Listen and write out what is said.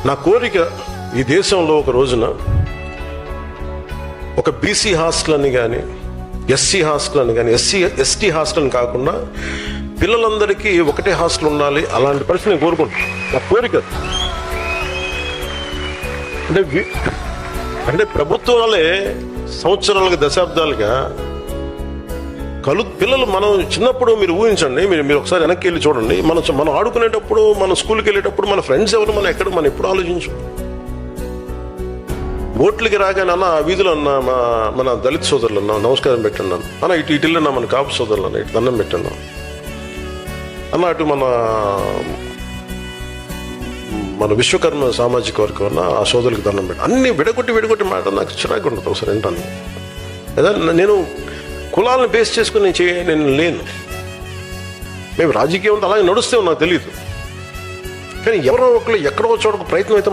నా కోరిక ఈ దేశంలో ఒక రోజున ఒక బీసీ హాస్టల్ అని కానీ, ఎస్సీ హాస్టల్ అని కానీ, ఎస్టీ హాస్టల్ అని కాకుండా పిల్లలందరికీ ఒకటే హాస్టల్ ఉండాలి. అలాంటి పరిస్థితి నేను కోరుకుంటున్నాను. నా కోరిక అంటే ప్రభుత్వాలే సంవత్సరాలుగా, దశాబ్దాలుగా పిల్లలు, మనం చిన్నప్పుడు మీరు ఊహించండి, మీరు ఒకసారి వెనక్కి వెళ్ళి చూడండి. మనం ఆడుకునేటప్పుడు, మన స్కూల్కి వెళ్ళేటప్పుడు మన ఫ్రెండ్స్ ఎవరు, మనం ఎప్పుడు ఆలోచించు. ఓట్లకి రాగానే అన్న వీధిలో అన్న మన దళిత సోదరులు అన్న నమస్కారం పెట్టండి అన్న, ఇటు ఇటున్నా మన కాపు సోదరులు అన్న ఇటు దండం పెట్టండి అన్న, అటు మన విశ్వకర్మ సామాజిక వర్గం అన్న ఆ సోదరులకు దండం పెట్టి, అన్ని విడగొట్టి మాట నాకు చిరాకు ఉంటుంది ఒకసారి ఏంటని. లేదా నేను కులాలను బేస్ చేసుకుని నేను లేను. మేము రాజకీయం అలాగే నడుస్తే నాకు తెలియదు. కానీ ఎవరో ఒకళ్ళు ఎక్కడో చోట ప్రయత్నం అయితే